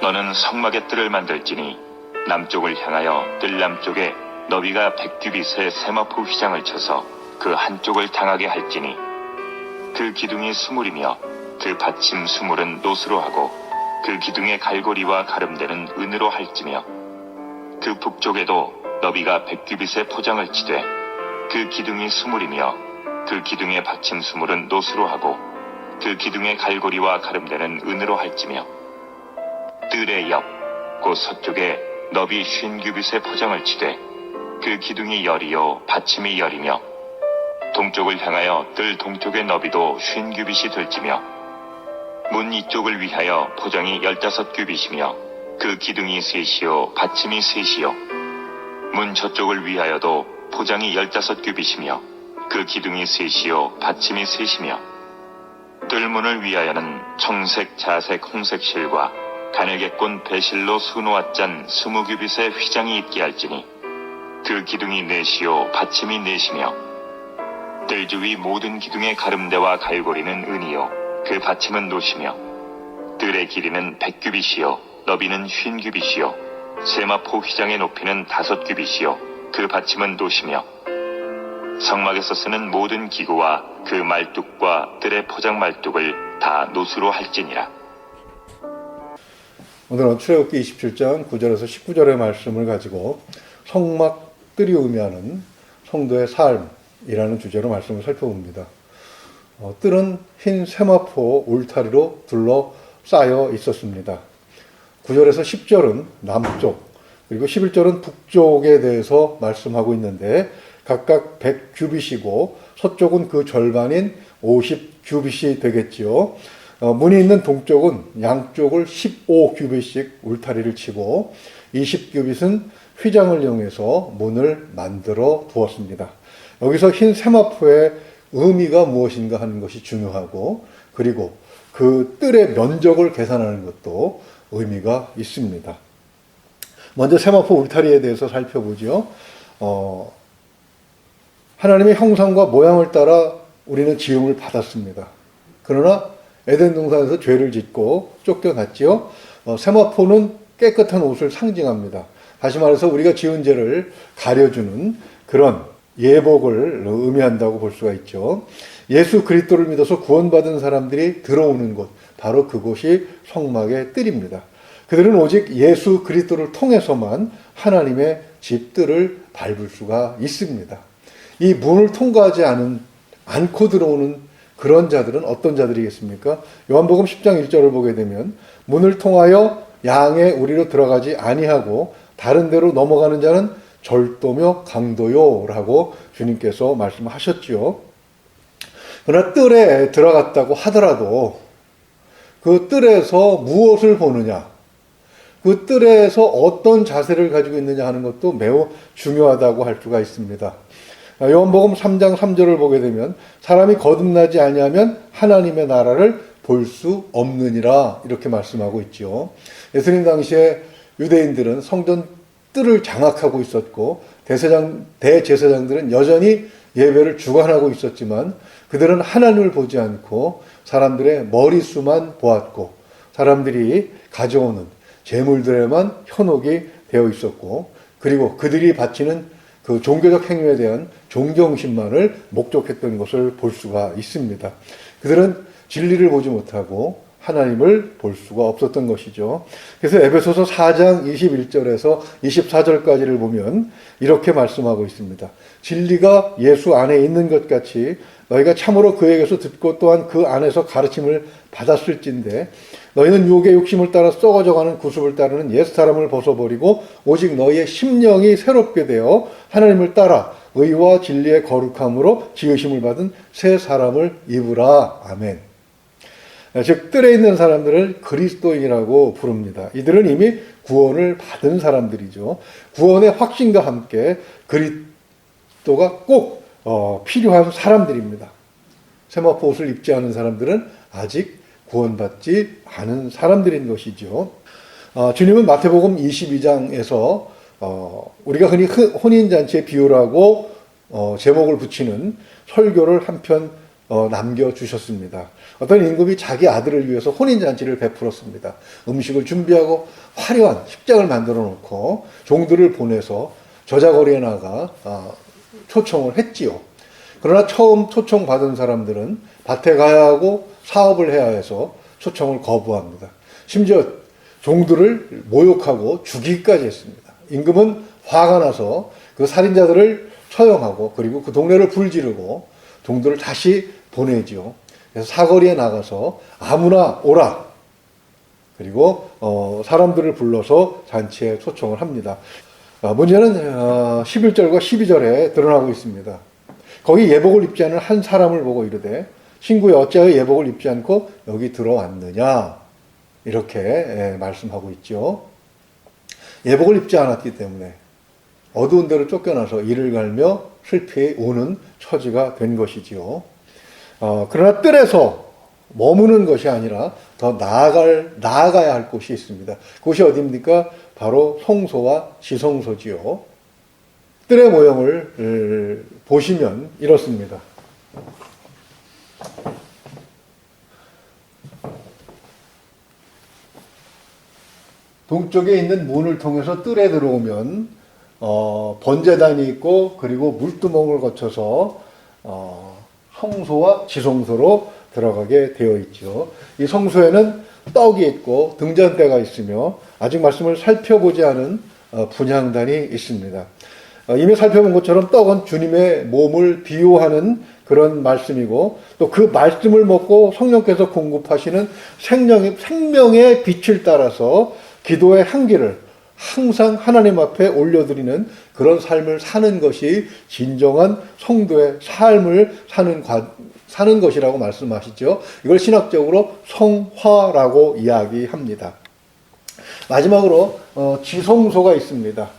너는 성막의 뜰을 만들지니 남쪽을 향하여 뜰 남쪽에 너비가 100규빗의 세마포 휘장을 쳐서 그 한쪽을 당하게 할지니 그 기둥이 수물이며 그 받침 수물은 노스로 하고 그 기둥의 갈고리와 가름대는 은으로 할지며 그 북쪽에도 너비가 100규빗의 포장을 치되 그 기둥이 수물이며 그 기둥의 받침 수물은 노스로 하고 그 기둥의 갈고리와 가름대는 은으로 할지며 뜰의 옆 곧 서쪽에 너비 50규빗의 포장을 치되 그 기둥이 열이요 받침이 열이며 동쪽을 향하여 뜰 동쪽의 너비도 50규빗이 될지며 문 이쪽을 위하여 포장이 15규빗이며 그 기둥이 셋이요 받침이 셋이요 문 저쪽을 위하여도 포장이 15규빗이며 그 기둥이 셋이요 받침이 셋이며 뜰문을 위하여는 청색, 자색, 홍색 실과 가늘게꼰 배실로 수놓아 짠 20규빗의 휘장이 있게 할지니 그 기둥이 넷이요 받침이 넷이며 뜰 주위 모든 기둥의 가름대와 갈고리는 은이요 그 받침은 노시며 뜰의 길이는 100규빗이요 너비는 50규빗이요 세마포 휘장의 높이는 5규빗이요 그 받침은 노시며 성막에서 쓰는 모든 기구와 그 말뚝과 뜰의 포장 말뚝을 다 노수로 할지니라. 오늘은 출애굽기 27장 9절에서 19절의 말씀을 가지고 성막 뜰이 의미하는 성도의 삶이라는 주제로 말씀을 살펴봅니다. 뜰은 흰 세마포 울타리로 둘러싸여 있었습니다. 9절에서 10절은 남쪽, 그리고 11절은 북쪽에 대해서 말씀하고 있는데 각각 100규빗이고 서쪽은 그 절반인 50규빗이 되겠지요. 문이 있는 동쪽은 양쪽을 15규빗씩 울타리를 치고 20규빗은 휘장을 이용해서 문을 만들어 두었습니다. 여기서 흰 세마포의 의미가 무엇인가 하는 것이 중요하고 그리고 그 뜰의 면적을 계산하는 것도 의미가 있습니다. 먼저 세마포 울타리에 대해서 살펴보죠. 하나님의 형상과 모양을 따라 우리는 지음을 받았습니다. 그러나 에덴 동산에서 죄를 짓고 쫓겨났지요. 세마포는 깨끗한 옷을 상징합니다. 다시 말해서 우리가 지은 죄를 가려주는 그런 예복을 의미한다고 볼 수가 있죠. 예수 그리스도를 믿어서 구원받은 사람들이 들어오는 곳, 바로 그곳이 성막의 뜰입니다. 그들은 오직 예수 그리스도를 통해서만 하나님의 집뜰을 밟을 수가 있습니다. 이 문을 통과하지 않고 들어오는 그런 자들은 어떤 자들이겠습니까? 요한복음 10장 1절을 보게 되면 문을 통하여 양의 우리로 들어가지 아니하고 다른 데로 넘어가는 자는 절도며 강도요 라고 주님께서 말씀하셨지요. 그러나 뜰에 들어갔다고 하더라도 그 뜰에서 무엇을 보느냐, 그 뜰에서 어떤 자세를 가지고 있느냐 하는 것도 매우 중요하다고 할 수가 있습니다. 요한복음 3장 3절을 보게 되면 사람이 거듭나지 아니하면 하나님의 나라를 볼 수 없느니라 이렇게 말씀하고 있죠. 예수님 당시에 유대인들은 성전 뜰을 장악하고 있었고 대제사장들은 여전히 예배를 주관하고 있었지만 그들은 하나님을 보지 않고 사람들의 머리수만 보았고 사람들이 가져오는 재물들에만 현혹이 되어 있었고 그리고 그들이 바치는 그 종교적 행위에 대한 존경심만을 목적했던 것을 볼 수가 있습니다. 그들은 진리를 보지 못하고 하나님을 볼 수가 없었던 것이죠. 그래서 에베소서 4장 21절에서 24절까지를 보면 이렇게 말씀하고 있습니다. 진리가 예수 안에 있는 것 같이 너희가 참으로 그에게서 듣고 또한 그 안에서 가르침을 받았을진데 너희는 유혹의 욕심을 따라 썩어져가는 구습을 따르는 옛 사람을 벗어버리고 오직 너희의 심령이 새롭게 되어 하나님을 따라 의와 진리의 거룩함으로 지으심을 받은 새 사람을 입으라. 아멘. 즉 뜰에 있는 사람들을 그리스도인이라고 부릅니다. 이들은 이미 구원을 받은 사람들이죠. 구원의 확신과 함께 그리스도가 꼭 필요한 사람들입니다. 세마포 옷을 입지 않은 사람들은 아직 구원받지 않은 사람들인 것이죠. 주님은 마태복음 22장에서 우리가 흔히 혼인잔치의 비유라고 제목을 붙이는 설교를 한편 남겨주셨습니다. 어떤 임금이 자기 아들을 위해서 혼인잔치를 베풀었습니다. 음식을 준비하고 화려한 식장을 만들어 놓고 종들을 보내서 저자거리에 나가 초청을 했지요. 그러나 처음 초청받은 사람들은 밭에 가야 하고 사업을 해야 해서 초청을 거부합니다. 심지어 종들을 모욕하고 죽이기까지 했습니다. 임금은 화가 나서 그 살인자들을 처형하고 그리고 그 동네를 불지르고 종들을 다시 보내지요. 그래서 사거리에 나가서 아무나 오라. 그리고 사람들을 불러서 잔치에 초청을 합니다. 문제는 11절과 12절에 드러나고 있습니다. 거기 예복을 입지 않은 한 사람을 보고 이르되 친구여 어찌하여 예복을 입지 않고 여기 들어왔느냐 이렇게 말씀하고 있죠. 예복을 입지 않았기 때문에 어두운 데로 쫓겨나서 이를 갈며 슬피 우는 처지가 된 것이지요. 그러나 뜰에서 머무는 것이 아니라 더 나아가야 할 곳이 있습니다. 그곳이 어디입니까? 바로 성소와 지성소지요. 뜰의 모형을 보시면 이렇습니다. 동쪽에 있는 문을 통해서 뜰에 들어오면 번제단이 있고 그리고 물두멍을 거쳐서 성소와 지성소로 들어가게 되어 있죠. 이 성소에는 떡이 있고 등잔대가 있으며 아직 말씀을 살펴보지 않은 분향단이 있습니다. 이미 살펴본 것처럼 떡은 주님의 몸을 비유하는 그런 말씀이고 또 그 말씀을 먹고 성령께서 공급하시는 생명의 빛을 따라서 기도의 향기를 항상 하나님 앞에 올려드리는 그런 삶을 사는 것이 진정한 성도의 삶을 사는 것이라고 말씀하시죠. 이걸 신학적으로 성화라고 이야기합니다. 마지막으로 지성소가 있습니다.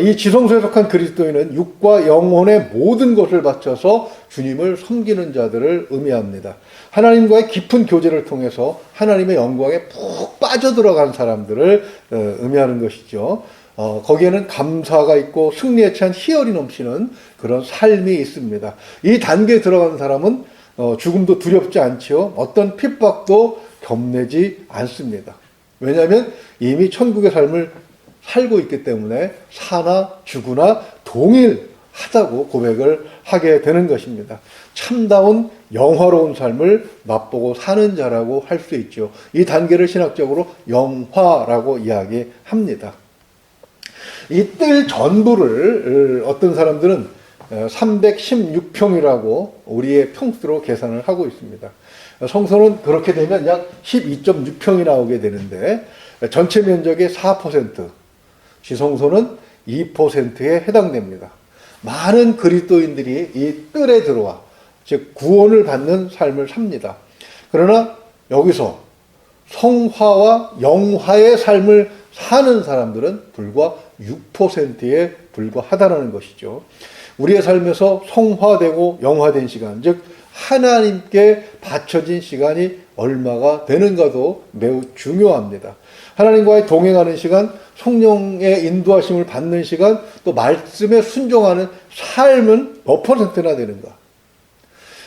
이 지성소에 속한 그리스도인은 육과 영혼의 모든 것을 바쳐서 주님을 섬기는 자들을 의미합니다. 하나님과의 깊은 교제를 통해서 하나님의 영광에 푹 빠져들어간 사람들을 의미하는 것이죠. 거기에는 감사가 있고 승리에 찬 희열이 넘치는 그런 삶이 있습니다. 이 단계에 들어간 사람은 죽음도 두렵지 않지요. 어떤 핍박도 겁내지 않습니다. 왜냐하면 이미 천국의 삶을 살고 있기 때문에 사나 죽으나 동일하다고 고백을 하게 되는 것입니다. 참다운 영화로운 삶을 맛보고 사는 자라고 할 수 있죠. 이 단계를 신학적으로 영화라고 이야기합니다. 이 뜰 전부를 어떤 사람들은 316평이라고 우리의 평수로 계산을 하고 있습니다. 성소는 그렇게 되면 약 12.6평이 나오게 되는데 전체 면적의 4%, 지성소는 2%에 해당됩니다. 많은 그리스도인들이 이 뜰에 들어와 즉 구원을 받는 삶을 삽니다. 그러나 여기서 성화와 영화의 삶을 사는 사람들은 불과 6%에 불과하다는 것이죠. 우리의 삶에서 성화되고 영화된 시간, 즉 하나님께 바쳐진 시간이 얼마가 되는가도 매우 중요합니다. 하나님과의 동행하는 시간, 성령의 인도하심을 받는 시간, 또 말씀에 순종하는 삶은 몇 퍼센트나 되는가?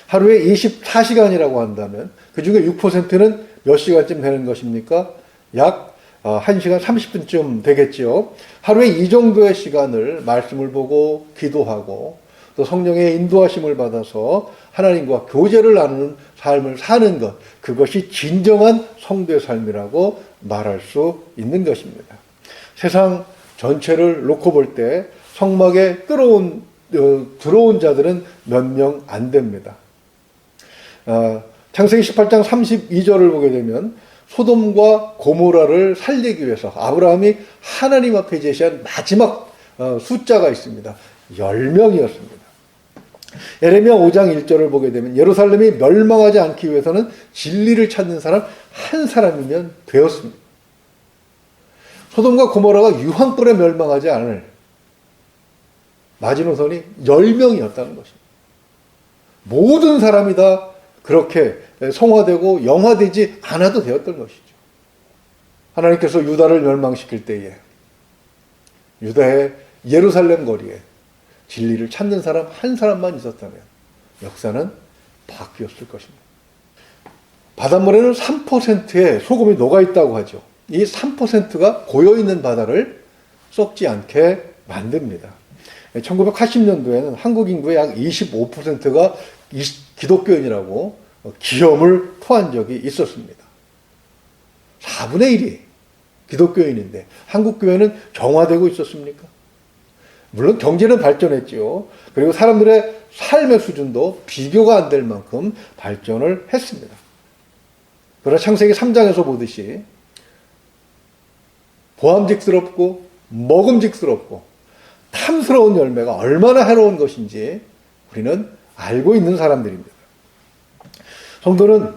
하루에 24시간이라고 한다면 그 중에 6%는 몇 시간쯤 되는 것입니까? 약 1시간 30분쯤 되겠죠. 하루에 이 정도의 시간을 말씀을 보고 기도하고 또 성령의 인도하심을 받아서 하나님과 교제를 나누는 삶을 사는 것, 그것이 진정한 성도의 삶이라고 말할 수 있는 것입니다. 세상 전체를 놓고 볼 때 성막에 들어온 자들은 몇 명 안 됩니다. 창세기 18장 32절을 보게 되면 소돔과 고모라를 살리기 위해서 아브라함이 하나님 앞에 제시한 마지막 숫자가 있습니다. 10명이었습니다. 에레미야 5장 1절을 보게 되면 예루살렘이 멸망하지 않기 위해서는 진리를 찾는 사람 한 사람이면 되었습니다. 소돔과 고모라가 유황불에 멸망하지 않을 마지노선이 10명이었다는 것입니다. 모든 사람이 다 그렇게 성화되고 영화되지 않아도 되었던 것이죠. 하나님께서 유다를 멸망시킬 때에 유다의 예루살렘 거리에 진리를 찾는 사람 한 사람만 있었다면 역사는 바뀌었을 것입니다. 바닷물에는 3%의 소금이 녹아있다고 하죠. 이 3%가 고여있는 바다를 썩지 않게 만듭니다. 1980년도에는 한국 인구의 약 25%가 기독교인이라고 기염을 토한 적이 있었습니다. 4분의 1이 기독교인인데 한국 교회는 정화되고 있었습니까? 물론 경제는 발전했지요. 그리고 사람들의 삶의 수준도 비교가 안 될 만큼 발전을 했습니다. 그러나 창세기 3장에서 보듯이 보암직스럽고 먹음직스럽고 탐스러운 열매가 얼마나 해로운 것인지 우리는 알고 있는 사람들입니다. 성도는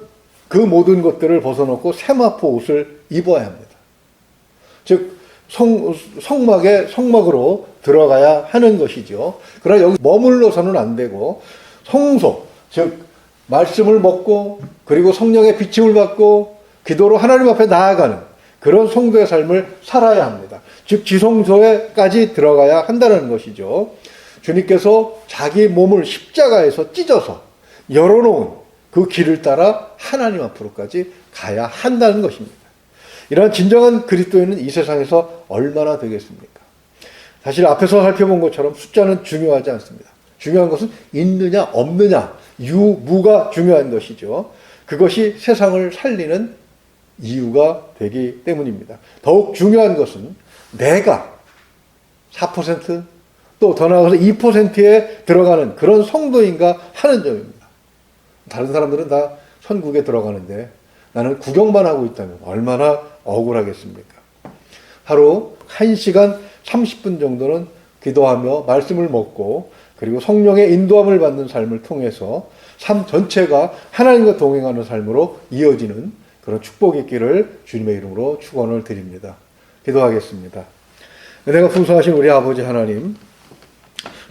그 모든 것들을 벗어놓고 세마포 옷을 입어야 합니다. 즉 성막으로 들어가야 하는 것이죠. 그러나 여기 머물러서는 안 되고 성소, 즉 말씀을 먹고 그리고 성령의 비침을 받고 기도로 하나님 앞에 나아가는 그런 성도의 삶을 살아야 합니다. 즉 지성소에까지 들어가야 한다는 것이죠. 주님께서 자기 몸을 십자가에서 찢어서 열어놓은 그 길을 따라 하나님 앞으로까지 가야 한다는 것입니다. 이러한 진정한 그리스도인은 이 세상에서 얼마나 되겠습니까? 사실 앞에서 살펴본 것처럼 숫자는 중요하지 않습니다. 중요한 것은 있느냐 없느냐 유무가 중요한 것이죠. 그것이 세상을 살리는 이유가 되기 때문입니다. 더욱 중요한 것은 내가 4% 또 더 나아가서 2%에 들어가는 그런 성도인가 하는 점입니다. 다른 사람들은 다 천국에 들어가는데 나는 구경만 하고 있다면 얼마나 억울하겠습니까? 하루 1시간 30분 정도는 기도하며 말씀을 먹고 그리고 성령의 인도함을 받는 삶을 통해서 삶 전체가 하나님과 동행하는 삶으로 이어지는 그런 축복이 있기를 주님의 이름으로 축원을 드립니다. 기도하겠습니다. 은혜가 풍성하신 우리 아버지 하나님,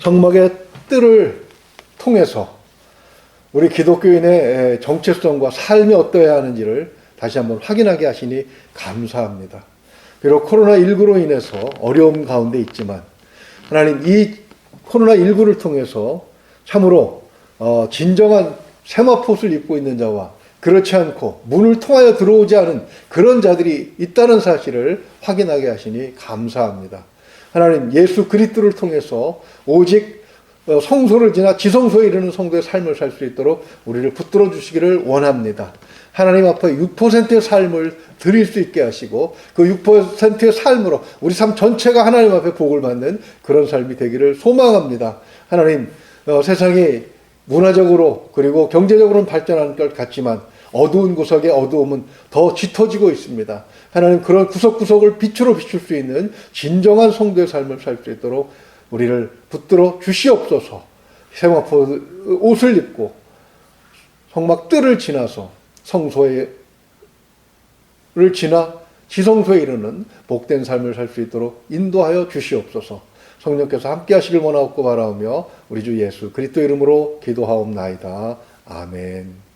성막의 뜰을 통해서 우리 기독교인의 정체성과 삶이 어떠해야 하는지를 다시 한번 확인하게 하시니 감사합니다. 비록 코로나19로 인해서 어려움 가운데 있지만 하나님 이 코로나19를 통해서 참으로 진정한 세마포옷을 입고 있는 자와 그렇지 않고 문을 통하여 들어오지 않은 그런 자들이 있다는 사실을 확인하게 하시니 감사합니다. 하나님 예수 그리스도를 통해서 오직 성소를 지나 지성소에 이르는 성도의 삶을 살 수 있도록 우리를 붙들어 주시기를 원합니다. 하나님 앞에 6%의 삶을 드릴 수 있게 하시고 그 6%의 삶으로 우리 삶 전체가 하나님 앞에 복을 받는 그런 삶이 되기를 소망합니다. 하나님 세상이 문화적으로 그리고 경제적으로는 발전하는 것 같지만 어두운 구석의 어두움은 더 짙어지고 있습니다. 하나님 그런 구석구석을 빛으로 비출 수 있는 진정한 성도의 삶을 살 수 있도록 우리를 붙들어 주시옵소서. 세마포 옷을 입고 성막 뜰을 지나서 성소를 지나 지성소에 이르는 복된 삶을 살 수 있도록 인도하여 주시옵소서. 성령께서 함께 하시길 원하옵고 바라오며 우리 주 예수 그리스도 이름으로 기도하옵나이다. 아멘.